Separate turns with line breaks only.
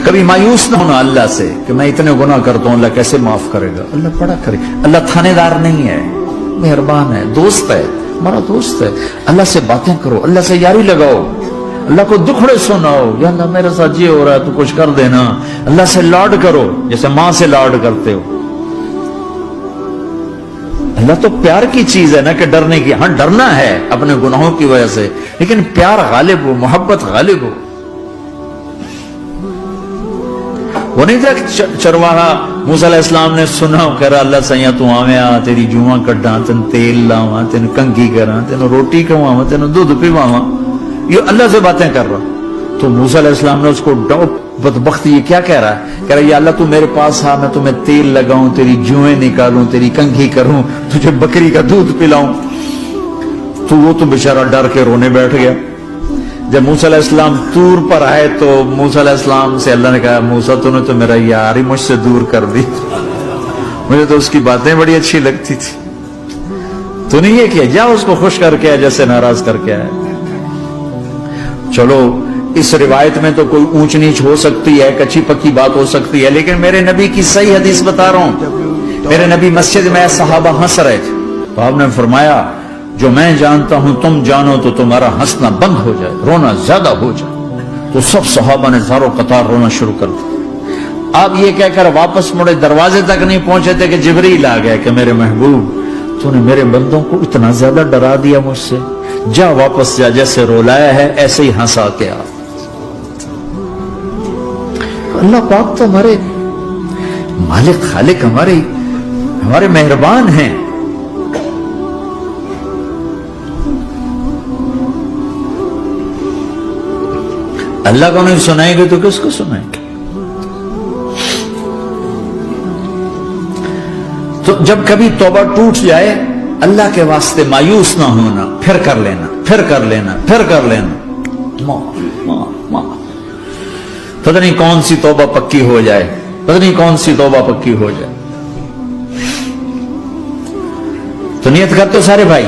کبھی مایوس نہ ہونا اللہ سے کہ میں اتنے گناہ کرتا ہوں، اللہ کیسے معاف کرے گا، اللہ بڑا کرے، اللہ تھانے دار نہیں ہے، مہربان ہے، دوست ہے، ہمارا دوست ہے۔ اللہ سے باتیں کرو، اللہ سے یاری لگاؤ، اللہ کو دکھڑے سناؤ، یا اللہ میرے ساتھ یہ ہو رہا ہے تو کچھ کر دینا۔ اللہ سے لاڈ کرو جیسے ماں سے لاڈ کرتے ہو۔ اللہ تو پیار کی چیز ہے نا کہ ڈرنے کی، ہاں ڈرنا ہے اپنے گناہوں کی وجہ سے، لیکن پیار غالب ہو، محبت غالب ہو۔ وہ نہیں تھا چرواہا موسیٰ علیہ السلام نے سنا، کہہ رہا اللہ سیاں تو آویں تیری جواں کڈاں، تین تیل لاواں، تین کنگھی کراں، تین روٹی کھواواں، تین دودھ پیواواں، یہ اللہ سے باتیں کر رہا۔ تو موسیٰ علیہ السلام نے اس کو بدبخت یہ کیا کہہ رہا ہے، کہہ رہا یا اللہ تو میرے پاس آ، میں تمہیں تیل لگاؤں، تیری جوئیں نکالوں، تیری کنگھی کروں، تجھے بکری کا دودھ پلاؤں۔ تو وہ تو بیچارہ ڈر کے رونے بیٹھ گیا۔ جب موسیٰ علیہ السلام طور پر آئے تو موسیٰ علیہ السلام سے اللہ نے کہا موسیٰ تو نے تو میرا یار ہی مجھ سے دور کر دی، مجھے تو اس کی باتیں بڑی اچھی لگتی تھی، تو نہیں یہ کیا، جا اس کو خوش کر کے جیسے ناراض کر کے آئے۔ چلو اس روایت میں تو کوئی اونچ نیچ ہو سکتی ہے، کچی پکی بات ہو سکتی ہے، لیکن میرے نبی کی صحیح حدیث بتا رہا ہوں۔ میرے نبی مسجد میں صحابہ ہنس رہے تھے تو آپ نے فرمایا جو میں جانتا ہوں تم جانو تو تمہارا ہنسنا بند ہو جائے، رونا زیادہ ہو جائے۔ تو سب صحابہ نے زارو قطار رونا شروع کر دیا۔ آپ یہ کہہ کر واپس مڑے، دروازے تک نہیں پہنچے تھے کہ جبریل آ گیا کہ میرے محبوب تو نے میرے بندوں کو اتنا زیادہ ڈرا دیا مجھ سے، جا واپس جا، جیسے رولایا ہے ایسے ہی ہنسا کے آ۔ اللہ پاک تو ہمارے مالک خالق، ہمارے مہربان ہیں۔ اللہ کو نہیں سنائیں گے تو کس کو سنائیں گے؟ تو جب کبھی توبہ ٹوٹ جائے اللہ کے واسطے مایوس نہ ہونا، پھر کر لینا، پھر کر لینا، پھر کر لینا، پتہ نہیں کون سی توبہ پکی ہو جائے، پتہ نہیں کون سی توبہ پکی ہو جائے۔ تو نیت کرتے سارے بھائی